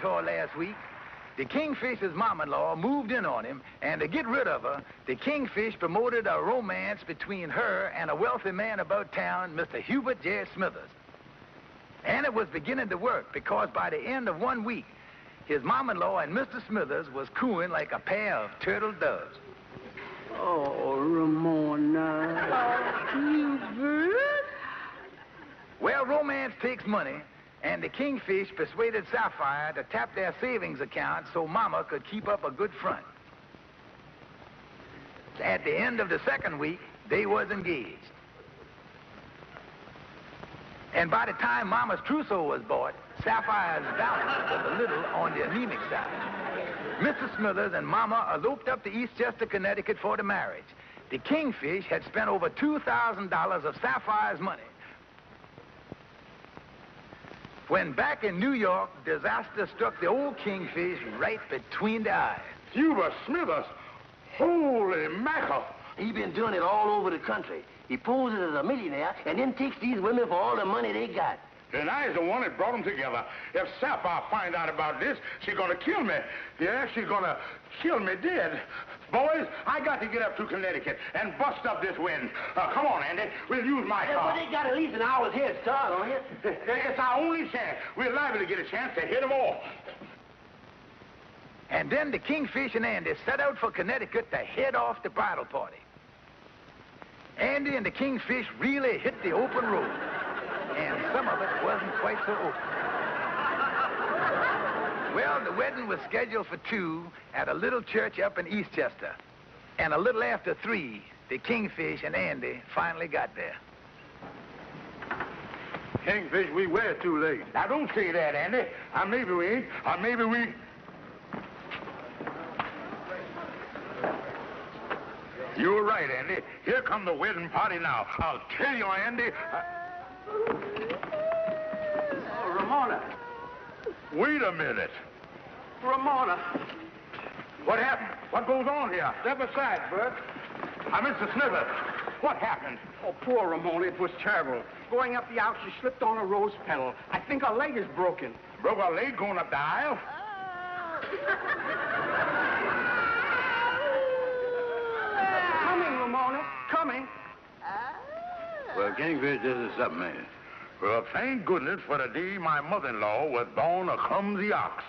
janitor last week, the Kingfish's mom-in-law moved in on him, and to get rid of her, the Kingfish promoted a romance between her and a wealthy man about town, Mr. Hubert J. Smithers. And it was beginning to work, because by the end of 1 week, his mom-in-law and Mr. Smithers was cooing like a pair of turtle doves. Oh, Ramona. Hubert? Well, romance takes money, and the Kingfish persuaded Sapphire to tap their savings account so Mama could keep up a good front. At the end of the second week, they was engaged. And by the time Mama's trousseau was bought, Sapphire's balance was a little on the anemic side. Mr. Smithers and Mama eloped up to Eastchester, Connecticut for the marriage. The Kingfish had spent over $2,000 of Sapphire's money. When back in New York, disaster struck the old Kingfish right between the eyes. Hubert Smithers? Holy mackerel! He been doing it all over the country. He poses as a millionaire and then takes these women for all the money they got. And I's the one that brought them together. If Sapphire find out about this, she's gonna kill me. Yeah, she's gonna kill me dead. Boys, I got to get up to Connecticut and bust up this wind. Come on, Andy. We'll use my car. But they got at least an hour's head start on it. It's our only chance. We're liable to get a chance to hit them all. And then the Kingfish and Andy set out for Connecticut to head off the bridal party. Andy and the Kingfish really hit the open road. And some of it wasn't quite so open. Well, the wedding was scheduled for 2 at a little church up in Eastchester. And a little after 3, the Kingfish and Andy finally got there. Kingfish, we were too late. Now, don't say that, Andy. Maybe we ain't. Maybe we... You're right, Andy. Here come the wedding party now. I'll tell you, Andy... Oh, Ramona. Wait a minute. Ramona. What happened? What goes on here? Step aside, Bert. Mr. Smithers. What happened? Oh, poor Ramona. It was terrible. Going up the aisle, she slipped on a rose petal. I think her leg is broken. Broke her leg going up the aisle? Coming, Ramona. Coming. Well, Kingfish, this is something, man. Well, thank goodness for the day my mother-in-law was born a clumsy ox.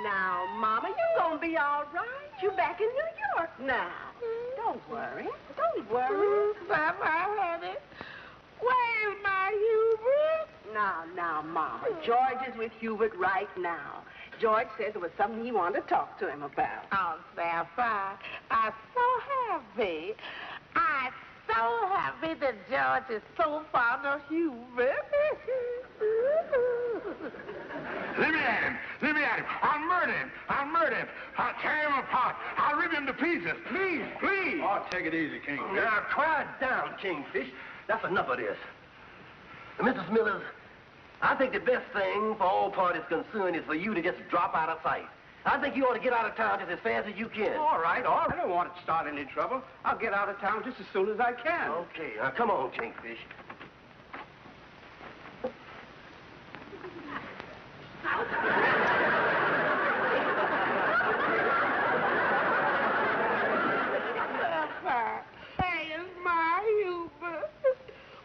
Now, Mama, you gonna be all right. You back in New York now. Don't worry. Don't worry. Papa, honey, where's my Hubert? Now, Mama, George is with Hubert right now. George says it was something he wanted to talk to him about. Oh, Sapphire, I'm so happy. I'm so happy that George is so fond of Hubert. Let me at him. Let me at him. I'll murder him. I'll murder him. I'll tear him apart. I'll rip him to pieces. Please, please. Oh, take it easy, Kingfish. Now, quiet down, Kingfish. That's enough of this. Mr. Smithers, I think the best thing for all parties concerned is for you to just drop out of sight. I think you ought to get out of town just as fast as you can. All right. I don't want to start any trouble. I'll get out of town just as soon as I can. Okay, now come on, Kingfish. Sapphire, where's my Hubert?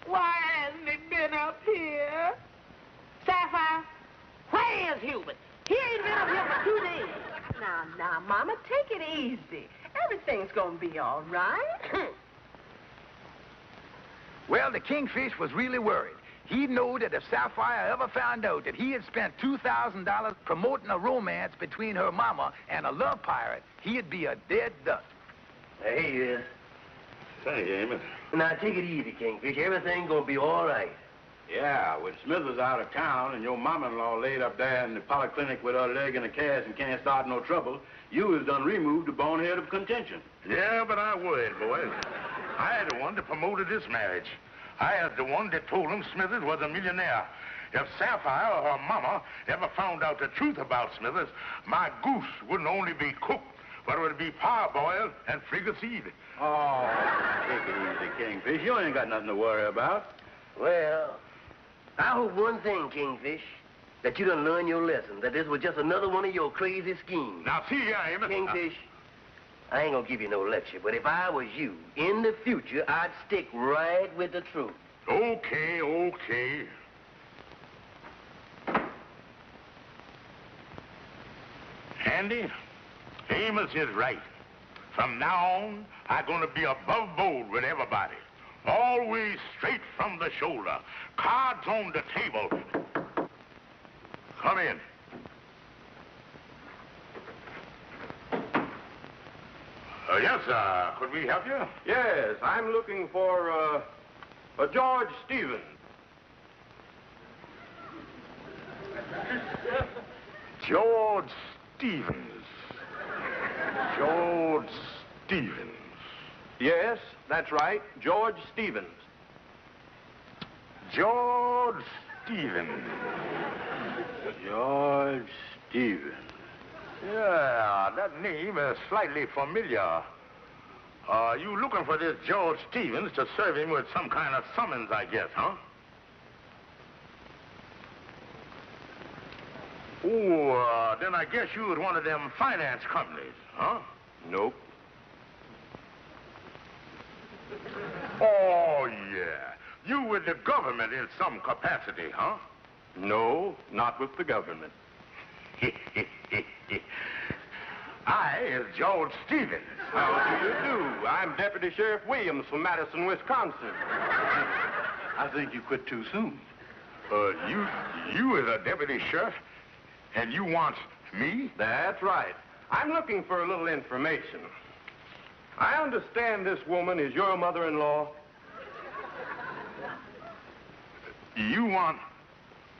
Why hasn't he been up here? Sapphire, where is Hubert? He ain't been up here for 2 days. Now, Mama, take it easy. Everything's gonna be all right. Well, the Kingfish was really worried. He knew that if Sapphire ever found out that he had spent $2,000 promoting a romance between her mama and a love pirate, he'd be a dead duck. There he is. Say, Amos. Now, take it easy, Kingfish. Everything's gonna be all right. Yeah, with Smithers out of town and your mama-in-law laid up there in the polyclinic with her leg in a cast and can't start no trouble, you was done removed the bonehead of contention. Yeah, but I worried, boys. I had the one that promoted this marriage. I was the one that told him Smithers was a millionaire. If Sapphire or her mama ever found out the truth about Smithers, my goose wouldn't only be cooked, but it would be parboiled and fricasseed. Oh, take it easy, Kingfish. You ain't got nothing to worry about. Well, I hope one thing, Kingfish, that you done learn your lesson, that this was just another one of your crazy schemes. Now, see here, Amos. Kingfish, I ain't gonna give you no lecture, but if I was you, in the future, I'd stick right with the truth. Okay, okay. Andy, Amos is right. From now on, I'm gonna be above board with everybody. Always straight from the shoulder. Cards on the table. Come in. Yes, sir. Could we help you? Yes, I'm looking for, a George Stevens. George Stevens. George Stevens. Yes, that's right, George Stevens. George Stevens. George Stevens. Yeah, that name is slightly familiar. You looking for this George Stevens to serve him with some kind of summons, I guess, huh? Oh, then I guess you was one of them finance companies, huh? Nope. Oh, yeah. You with the government in some capacity, huh? No, not with the government. I is George Stevens. How do you do? I'm Deputy Sheriff Williams from Madison, Wisconsin. I think you quit too soon. You is a deputy sheriff, and you want me? That's right. I'm looking for a little information. I understand this woman is your mother-in-law. You want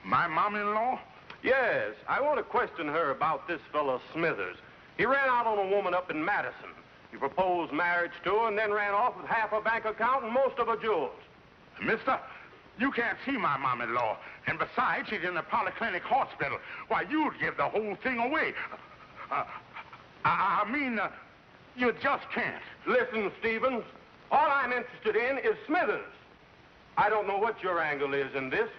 my mom-in-law? Yes, I want to question her about this fellow Smithers. He ran out on a woman up in Madison. He proposed marriage to her and then ran off with half her bank account and most of her jewels. Mister, you can't see my mom-in-law. And besides, she's in the polyclinic hospital. Why, you'd give the whole thing away. You just can't. Listen, Stevens, all I'm interested in is Smithers. I don't know what your angle is in this,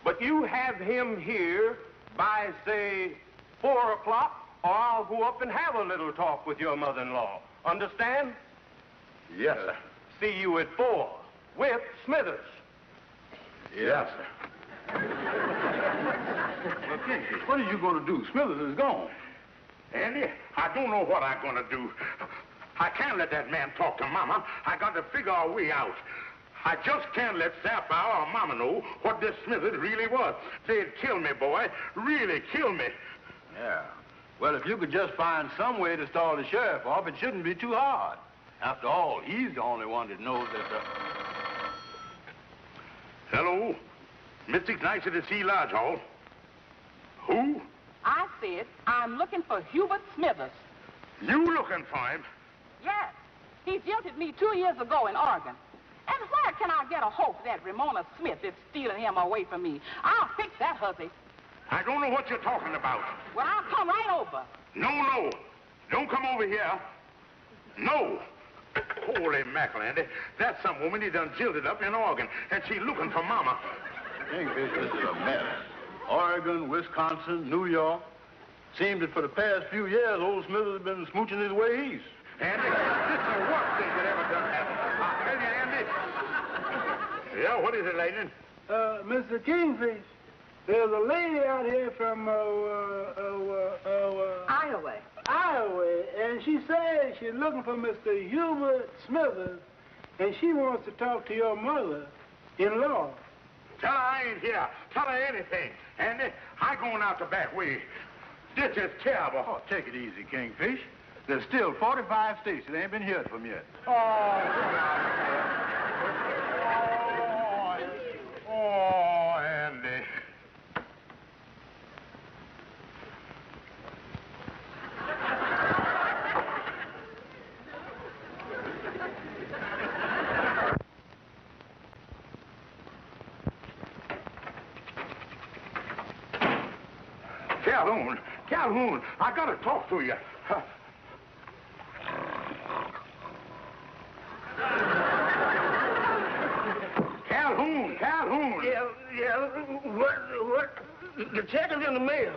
but you have him here by, say, 4 o'clock, or I'll go up and have a little talk with your mother-in-law. Understand? Yes, sir. See you at 4 with Smithers. Yes, sir. Well, Kingfish, what are you going to do? Smithers is gone. Andy, I don't know what I'm going to do. I can't let that man talk to Mama. I got to figure a way out. I just can't let Sapphire or Mama know what this Smithers really was. They'd kill me, boy. Really kill me. Yeah. Well, if you could just find some way to stall the sheriff off, it shouldn't be too hard. After all, he's the only one that knows that... Hello? Mystic Knights of the Sea Lodge Hall. Who? I said I'm looking for Hubert Smithers. You looking for him? Yes. He jilted me 2 years ago in Oregon. And where can I get a hope that Ramona Smith is stealing him away from me? I'll fix that hussy. I don't know what you're talking about. Well, I'll come right over. No. Don't come over here. No. Holy mackerel, Andy. That's some woman he done jilted up in Oregon, and she's looking for Mama. Kingfish, this is a mess. Oregon, Wisconsin, New York. Seems that for the past few years, old Smithers has been smooching his way east. Andy, this is the worst thing that ever done happened. I'll tell you, Andy. Yeah, what is it, Lightning? Mr. Kingfish, there's a lady out here from, Iowa, and she says she's looking for Mr. Hubert Smithers, and she wants to talk to your mother-in-law. Tell her I ain't here. Tell her anything. Andy, I going out the back way. This is terrible. Oh, take it easy, Kingfish. There's still 45 states that ain't been heard from yet. Oh, Andy. Calhoun, Calhoun, I gotta talk to you. Calhoun, Calhoun. Yeah, what? The check is in the mail.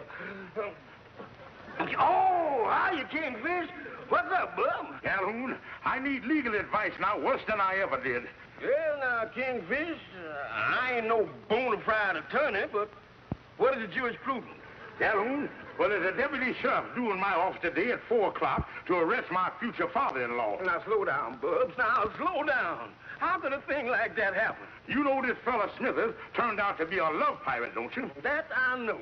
Oh, how you Kingfish? What's up, bub? Calhoun, I need legal advice now worse than I ever did. Well, now, Kingfish, I ain't no bona fide attorney, but what is the jurisprudence? Calhoun, well, there's a deputy sheriff due in my office today at 4 o'clock to arrest my future father-in-law. Now, slow down, Bubs. Now, slow down. How could a thing like that happen? You know this fella Smithers turned out to be a love pirate, don't you? That I know.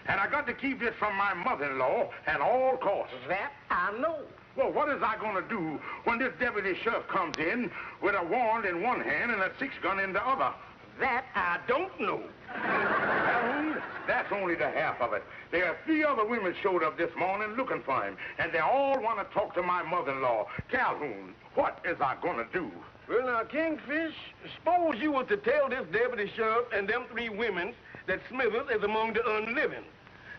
And I got to keep this from my mother-in-law at all costs. That I know. Well, what is I going to do when this deputy sheriff comes in with a warrant in one hand and a 6-gun in the other? That I don't know. Calhoun, that's only the half of it. There are 3 other women showed up this morning looking for him, and they all want to talk to my mother-in-law. Calhoun, what is I going to do? Well, now, Kingfish, suppose you was to tell this deputy sheriff and them 3 women that Smithers is among the unliving.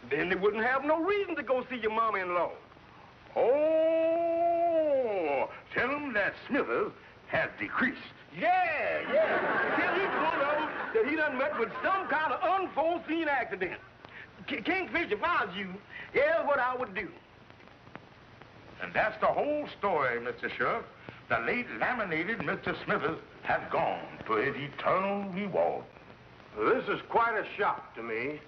Then they wouldn't have no reason to go see your mama-in-law. Oh, tell him that Smithers has decreased. Yeah. Till he told them that he done met with some kind of unforeseen accident. Kingfish, if I was you, here's what I would do. And that's the whole story, Mr. Sheriff. The late laminated Mr. Smithers has gone to his eternal reward. This is quite a shock to me.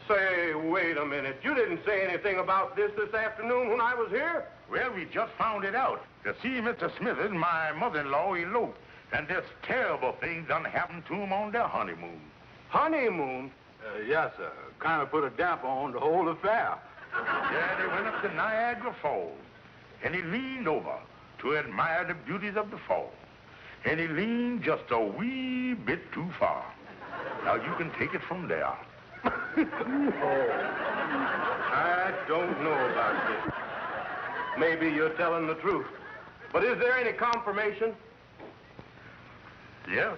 Say, wait a minute. You didn't say anything about this afternoon when I was here? Well, we just found it out. You see, Mr. Smithers, my mother-in-law eloped, and this terrible thing done happened to him on their honeymoon. Honeymoon? Yes, sir. Kind of put a damper on the whole affair. Yeah, they went up to Niagara Falls, and he leaned over to admire the beauties of the fall. And he leaned just a wee bit too far. Now, you can take it from there. I don't know about this. Maybe you're telling the truth. But is there any confirmation? Yeah,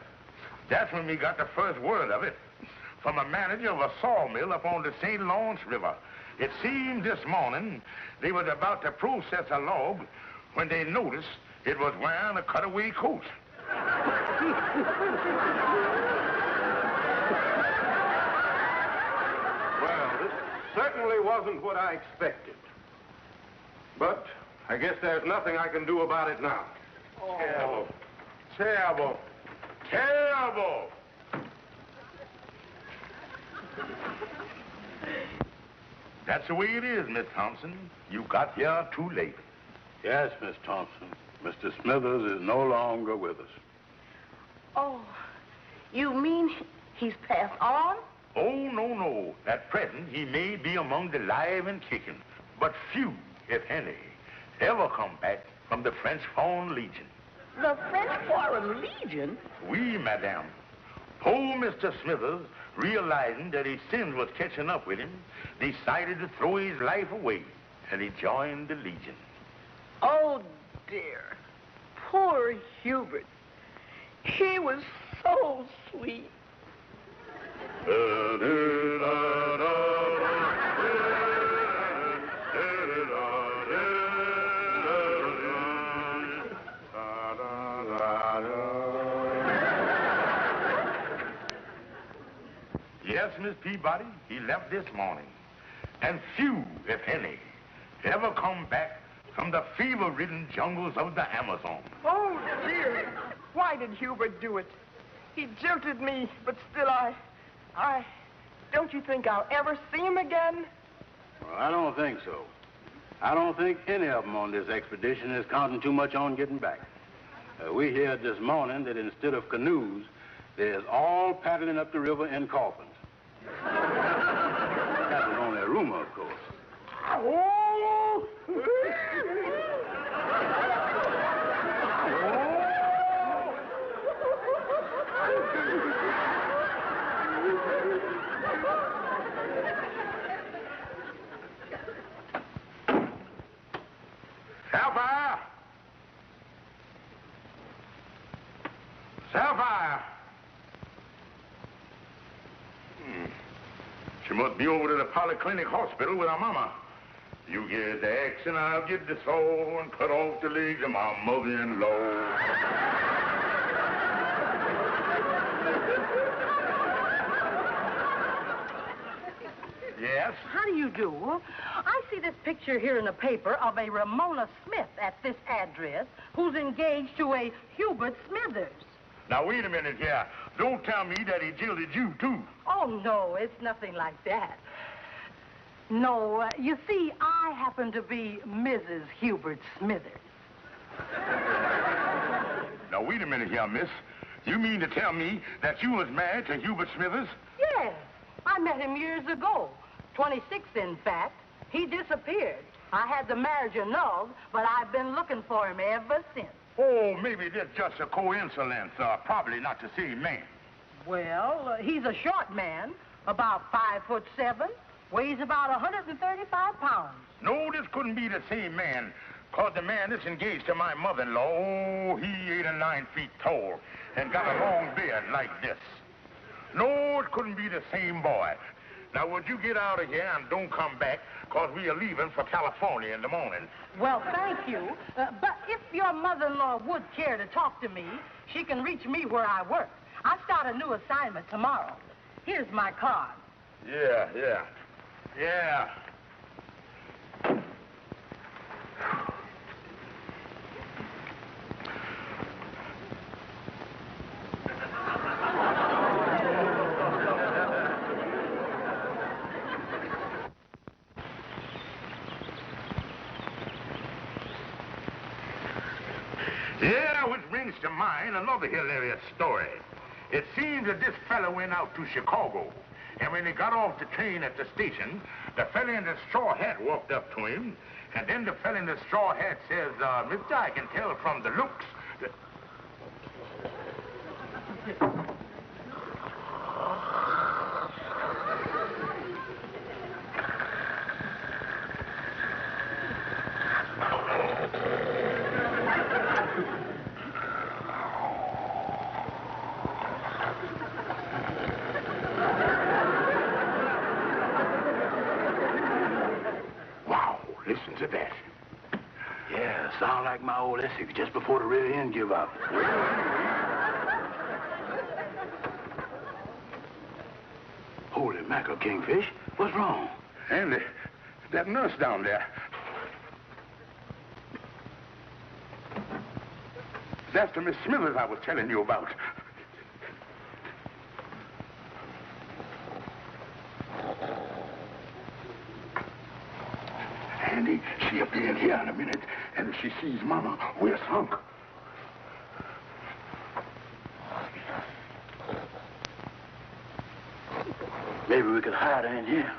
that's when we got the first word of it. From a manager of a sawmill up on the St. Lawrence River. It seemed this morning they was about to process a log when they noticed it was wearing a cutaway coat. Well, this certainly wasn't what I expected. But I guess there's nothing I can do about it now. Oh. Terrible. Terrible. That's the way it is, Miss Thompson. You got here too late. Yes, Miss Thompson. Mr. Smithers is no longer with us. Oh, you mean he's passed on? Oh, no. At present, he may be among the live and kicking, but few, if any, ever come back from the French Foreign Legion. The French Foreign Legion? Oui, madame. Poor Mr. Smithers, realizing that his sins was catching up with him, decided to throw his life away, and he joined the Legion. Oh, dear. Poor Hubert. He was so sweet. Yes, Miss Peabody, he left this morning. And few, if any, ever come back from the fever-ridden jungles of the Amazon. Oh, dear. Why did Hubert do it? He jilted me, but still don't you think I'll ever see him again? Well, I don't think so. I don't think any of them on this expedition is counting too much on getting back. We heard this morning that instead of canoes, there's all paddling up the river in coffins. That was only a rumor, of course. Oh! Sapphire! Sapphire! She must be over to the polyclinic hospital with her mama. You get the axe and I'll get the saw and cut off the legs of my mother-in-law. Yes? How do you do? I see this picture here in the paper of a Ramona Smith at this address who's engaged to a Hubert Smithers. Now, wait a minute here. Don't tell me that he jilted you, too. Oh, no, it's nothing like that. No, you see, I happen to be Mrs. Hubert Smithers. Now, wait a minute here, miss. You mean to tell me that you was married to Hubert Smithers? Yes, I met him years ago. 26, in fact. He disappeared. I had the marriage annulled, but I've been looking for him ever since. Oh, maybe that's just a coincidence. Probably not the same man. Well, he's a short man, about 5'7", weighs about 135 pounds. No, this couldn't be the same man, 'cause the man that's engaged to my mother-in-law, oh, he 8 or 9 feet tall and got a long beard like this. No, it couldn't be the same boy. Now, would you get out of here and don't come back, 'cause we are leaving for California in the morning. Well, thank you. But if your mother-in-law would care to talk to me, she can reach me where I work. I start a new assignment tomorrow. Here's my card. Yeah. Yeah, which brings to mind another hilarious story. It seems that this fella went out to Chicago, and when he got off the train at the station, the fella in the straw hat walked up to him, and then the fella in the straw hat says, Mister, I can tell from the looks that... Listen to that. Yeah, sound like my old Essex just before the rear end give up. Holy mackerel, Kingfish. What's wrong? Andy, that nurse down there. That's the Miss Smithers I was telling you about. Andy, she'll be in here in a minute, and if she sees Mama, we're sunk. Maybe we could hide her in here.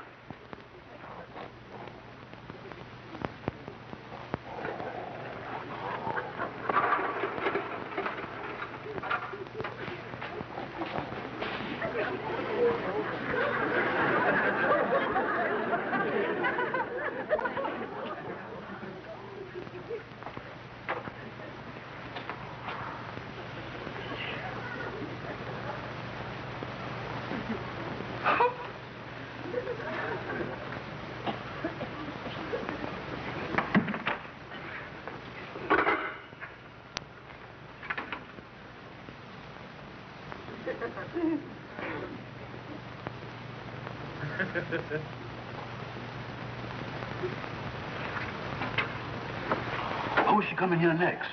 Who's she coming here next?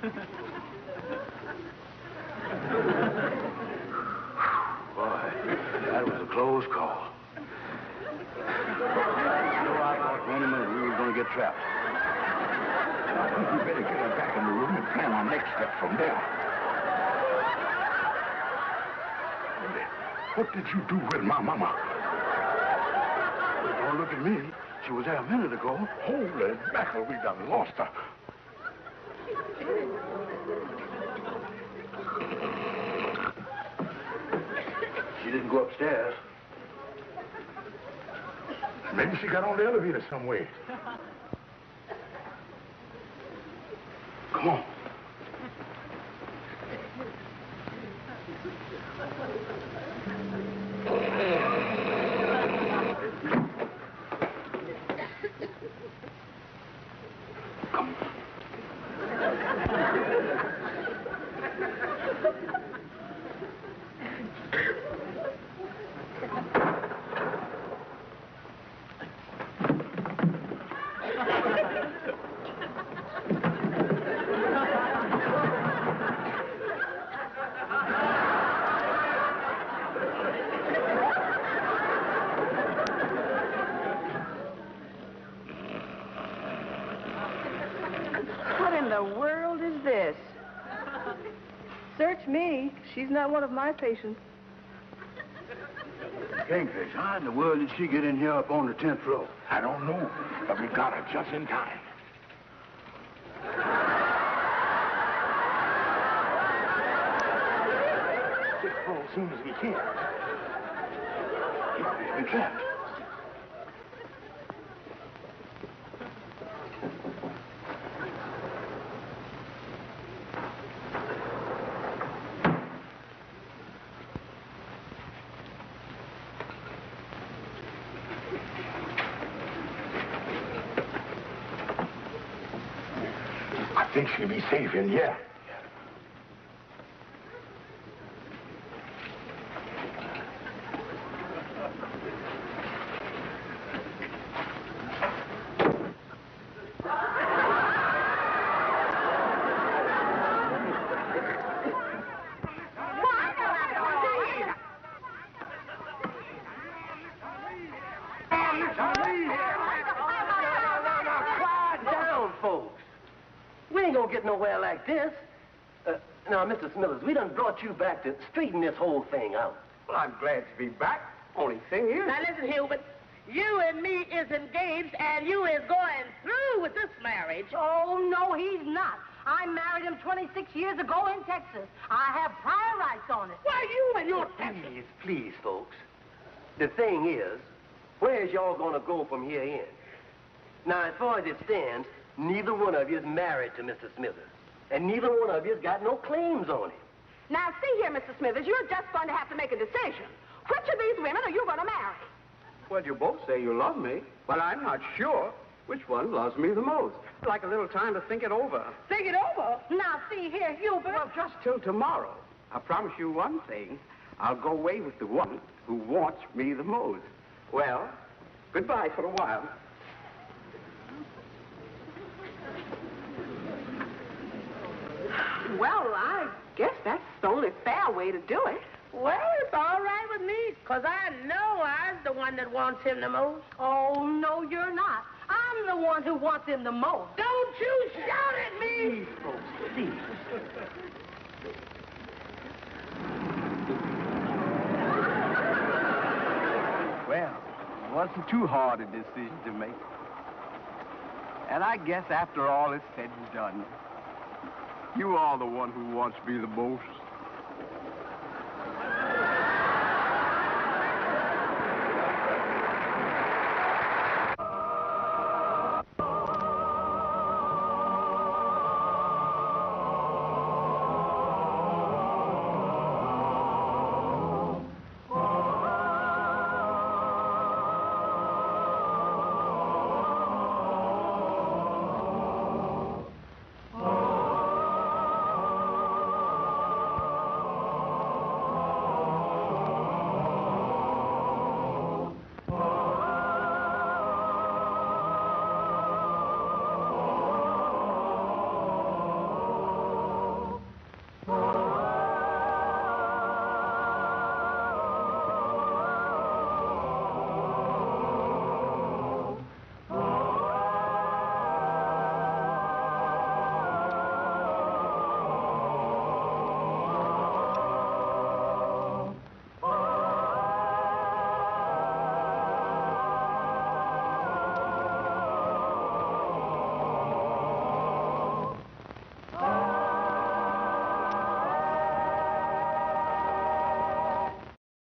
Boy, that was a close call. I thought for any minute we were going to get trapped. I think we better get her back in the room and plan our next step from there. What did you do with my mama? Don't look at me. She was there a minute ago. Holy mackerel, we done lost her. She didn't go upstairs. Maybe she got on the elevator some way. Come on. What in the world is this? Search me. She's not one of my patients. Kingfish, how in the world did she get in here up on the 10th floor? I don't know, but we got her just in time. Just go as soon as we can. She's been trapped. I think she'll be safe in here. Quiet down, folks. We ain't gonna get nowhere like this. Now, Mr. Smithers, we done brought you back to straighten this whole thing out. Well, I'm glad to be back. Only thing is... Now listen, Hubert. You and me is engaged, and you is going through with this marriage. Oh, no, he's not. I married him 26 years ago in Texas. I have prior rights on it. Why, you and your Please, please, folks. The thing is, where's y'all gonna go from here in? Now, as far as it stands, neither one of you is married to Mr. Smithers. And neither one of you's got no claims on him. Now, see here, Mr. Smithers, you're just going to have to make a decision. Which of these women are you going to marry? Well, you both say you love me, but I'm not sure which one loves me the most. I'd like a little time to think it over. Think it over. Now, see here, Hubert. Well, just till tomorrow. I promise you one thing. I'll go away with the one who wants me the most. Well, goodbye for a while. Well, I guess that's the only fair way to do it. Well, it's all right with me, because I know I'm the one that wants him the most. Oh, no, you're not. I'm the one who wants him the most. Don't you shout at me! Please, folks, please. Well, it wasn't too hard a decision to make. And I guess after all is said and done, you are the one who wants me the most.